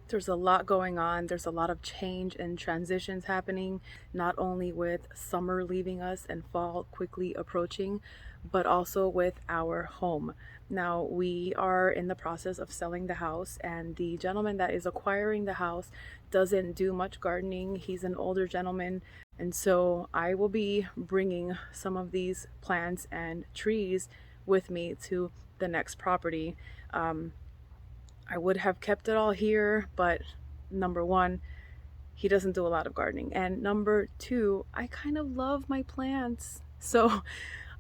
There's a lot going on. There's a lot of change and transitions happening, not only with summer leaving us and fall quickly approaching, but also with our home. Now, we are in the process of selling the house, and the gentleman that is acquiring the house doesn't do much gardening. He's an older gentleman, and so I will be bringing some of these plants and trees with me to the next property. I would have kept it all here, but number one, he doesn't do a lot of gardening. And number two, I kind of love my plants. So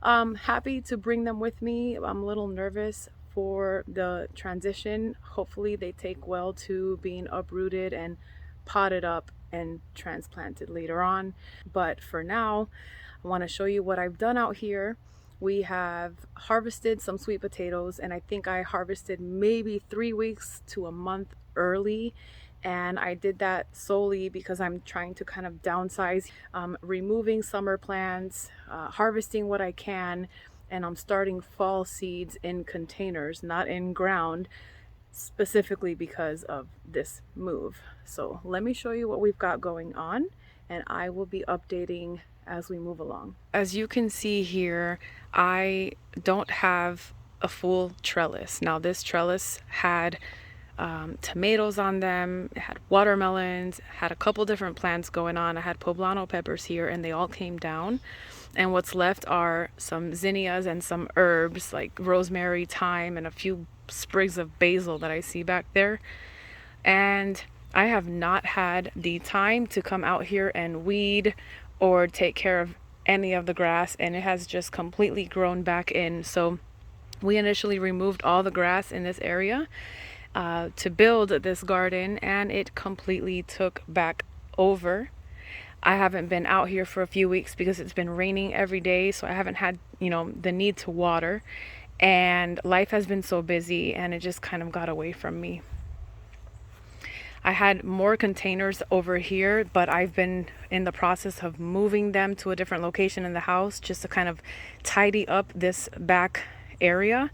I'm happy to bring them with me. I'm a little nervous for the transition. Hopefully, they take well to being uprooted and potted up and transplanted later on. But for now, I want to show you what I've done out here. We have harvested some sweet potatoes, and I think I harvested maybe 3 weeks to a month early. And I did that solely because I'm trying to kind of downsize, removing summer plants, harvesting what I can, and I'm starting fall seeds in containers, not in ground, specifically because of this move. So let me show you what we've got going on, and I will be updating as we move along. As you can see here, I don't have a full trellis. Now, this trellis had tomatoes on them, it had watermelons, had a couple different plants going on. I had poblano peppers here, and they all came down. And what's left are some zinnias and some herbs like rosemary, thyme, and a few sprigs of basil that I see back there. And I have not had the time to come out here and weed or take care of any of the grass, and it has just completely grown back in. So we initially removed all the grass in this area to build this garden, and it completely took back over. I haven't been out here for a few weeks because it's been raining every day, so I haven't had, the need to water, and life has been so busy, and it just kind of got away from me. I had more containers over here, but I've been in the process of moving them to a different location in the house just to kind of tidy up this back area.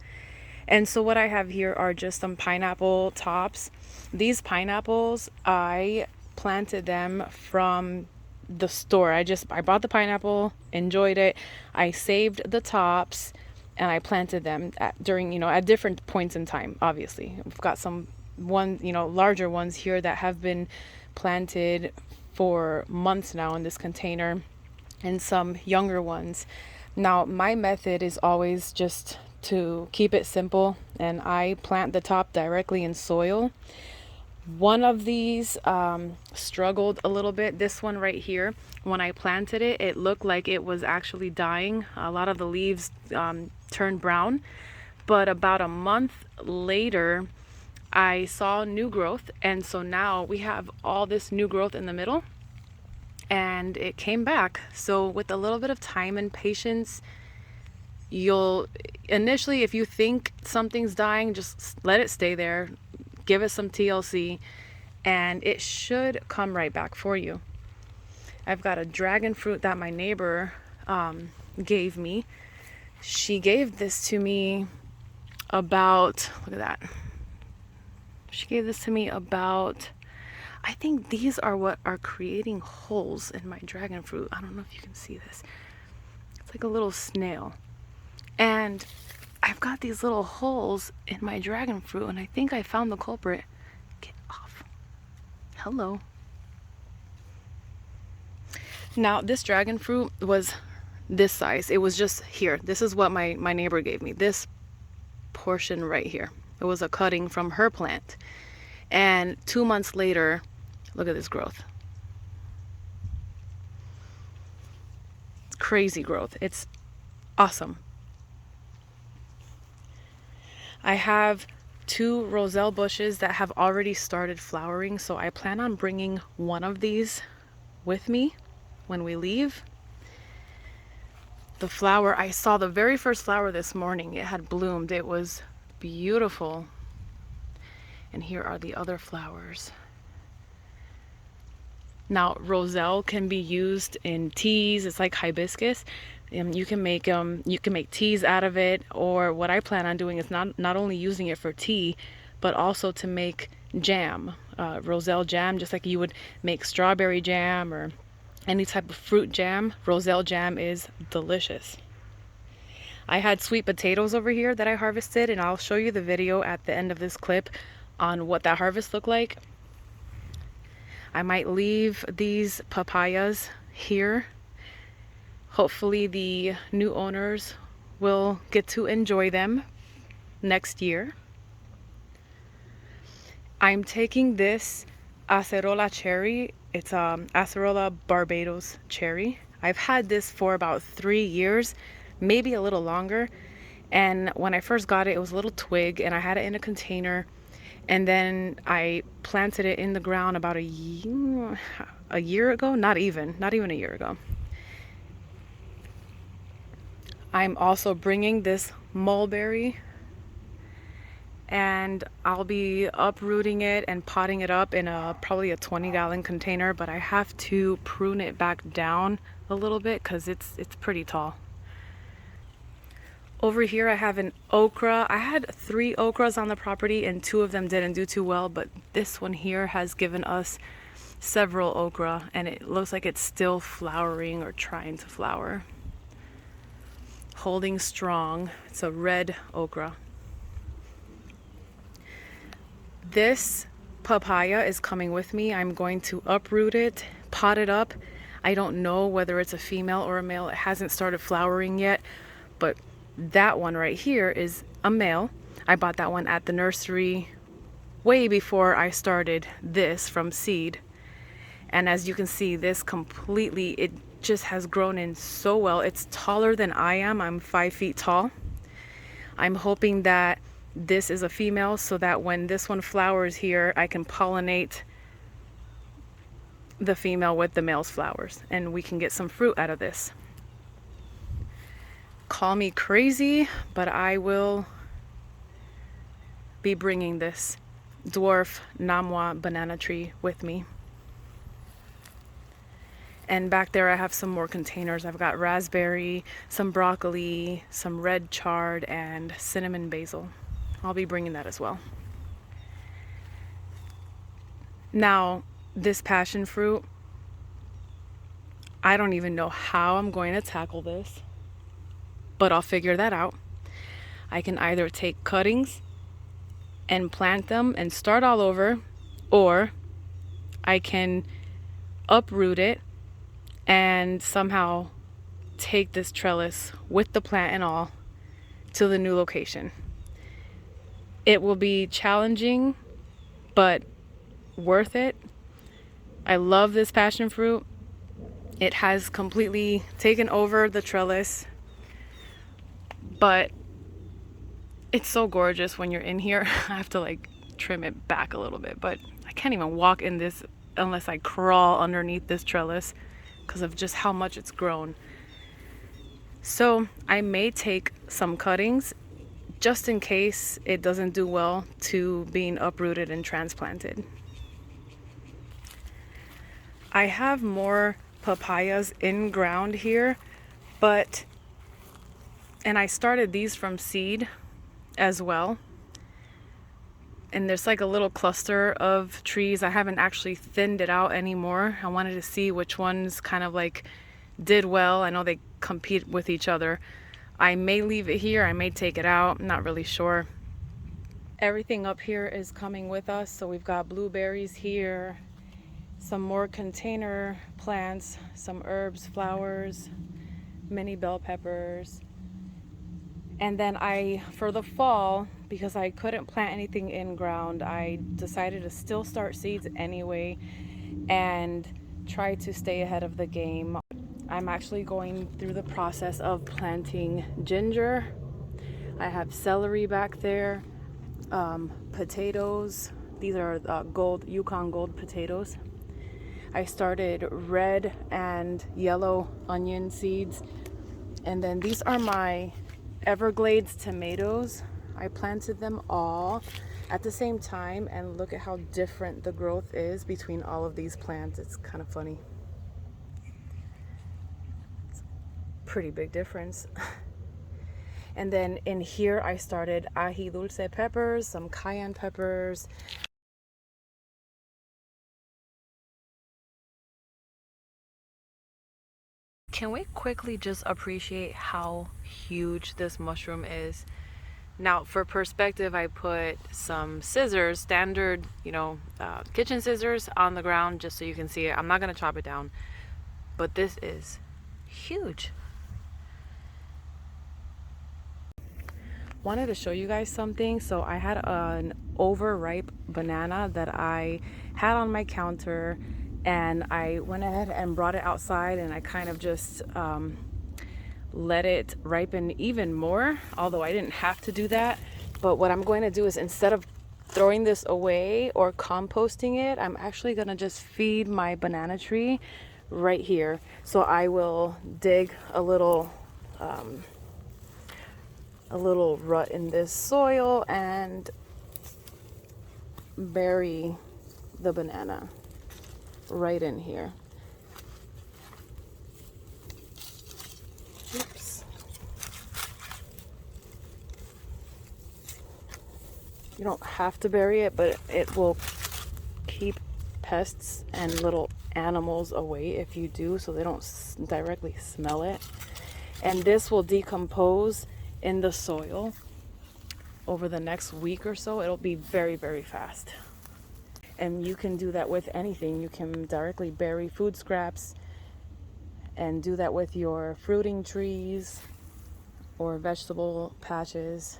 And so what I have here are just some pineapple tops. These pineapples, I planted them from the store. I bought the pineapple, enjoyed it. I saved the tops, and I planted them at different points in time. Obviously, we've got some larger ones here that have been planted for months now in this container, and some younger ones. Now, my method is always just to keep it simple, and I plant the top directly in soil. One of these struggled a little bit. This one right here, when I planted it, it looked like it was actually dying. A lot of the leaves turned brown, but about a month later, I saw new growth, and so now we have all this new growth in the middle, and it came back. So with a little bit of time and patience, you'll initially, if you think something's dying, just let it stay there, give it some TLC, and it should come right back for you. I've got a dragon fruit that my neighbor gave me. She gave this to me about, look at that. She gave this to me about, I think these are what are creating holes in my dragon fruit. I don't know if you can see this. It's like a little snail. And I've got these little holes in my dragon fruit, and I think I found the culprit. Get off. Hello. Now, this dragon fruit was this size. It was just here. This is what my neighbor gave me. This portion right here. It was a cutting from her plant. And 2 months later, look at this growth. It's crazy growth. It's awesome. I have 2 roselle bushes that have already started flowering, so I plan on bringing one of these with me when we leave. The flower, I saw the very first flower this morning. It had bloomed. It was beautiful. And here are the other flowers. Now, roselle can be used in teas. It's like hibiscus. You can make teas out of it, or what I plan on doing is not only using it for tea, but also to make jam, roselle jam, just like you would make strawberry jam or any type of fruit jam. Roselle jam is delicious. I had sweet potatoes over here that I harvested, and I'll show you the video at the end of this clip on what that harvest looked like. I might leave these papayas here. Hopefully the new owners will get to enjoy them next year. I'm taking this Acerola Cherry. It's Acerola Barbados Cherry. I've had this for about 3 years, maybe a little longer. And when I first got it, it was a little twig, and I had it in a container. And then I planted it in the ground about a year ago, not even a year ago. I'm also bringing this mulberry, and I'll be uprooting it and potting it up in probably a 20-gallon container, but I have to prune it back down a little bit because it's pretty tall. Over here I have an okra. I had 3 okras on the property and 2 of them didn't do too well, but this one here has given us several okra, and it looks like it's still flowering or trying to flower. Holding strong. It's a red okra. This papaya is coming with me. I'm going to uproot it, pot it up. I don't know whether it's a female or a male. It hasn't started flowering yet, but that one right here is a male. I bought that one at the nursery way before I started this from seed. And as you can see, this completely, it just has grown in so well. It's taller than I am. I'm 5 feet tall. I'm hoping that this is a female so that when this one flowers here, I can pollinate the female with the male's flowers and we can get some fruit out of this. Call me crazy, but I will be bringing this dwarf Namwa banana tree with me. And back there I have some more containers. I've got raspberry, some broccoli, some red chard, and cinnamon basil. I'll be bringing that as well. Now, this passion fruit, I don't even know how I'm going to tackle this, but I'll figure that out. I can either take cuttings and plant them and start all over, or I can uproot it and somehow take this trellis with the plant and all to the new location. It will be challenging, but worth it. I love this passion fruit. It has completely taken over the trellis, but it's so gorgeous when you're in here. I have to like trim it back a little bit, but I can't even walk in this unless I crawl underneath this trellis because of just how much it's grown. So I may take some cuttings just in case it doesn't do well to being uprooted and transplanted. I have more papayas in ground here, and I started these from seed as well. And there's like a little cluster of trees. I haven't actually thinned it out anymore. I wanted to see which ones kind of like did well. I know they compete with each other. I may leave it here. I may take it out. I'm not really sure. Everything up here is coming with us. So we've got blueberries here, some more container plants, some herbs, flowers, mini bell peppers. And then for the fall, because I couldn't plant anything in ground, I decided to still start seeds anyway and try to stay ahead of the game. I'm actually going through the process of planting ginger. I have celery back there, potatoes. These are Yukon Gold potatoes. I started red and yellow onion seeds. And then these are my Everglades tomatoes. I planted them all at the same time, and look at how different the growth is between all of these plants. It's kind of funny. It's a pretty big difference. And then in here I started ají dulce peppers, some cayenne peppers, can we quickly just appreciate how huge this mushroom is? Now, for perspective, I put some scissors, standard, kitchen scissors on the ground just so you can see it. I'm not going to chop it down, but this is huge. Wanted to show you guys something. So I had an overripe banana that I had on my counter, and I went ahead and brought it outside, and I kind of just let it ripen even more, although I didn't have to do that. But what I'm going to do is, instead of throwing this away or composting it, I'm actually going to just feed my banana tree right here. So I will dig a little rut in this soil and bury the banana right in here. Oops. You don't have to bury it, but it will keep pests and little animals away if you do, so they don't directly smell it. And this will decompose in the soil over the next week or so. It'll be very, very fast. And you can do that with anything. You can directly bury food scraps and do that with your fruiting trees or vegetable patches.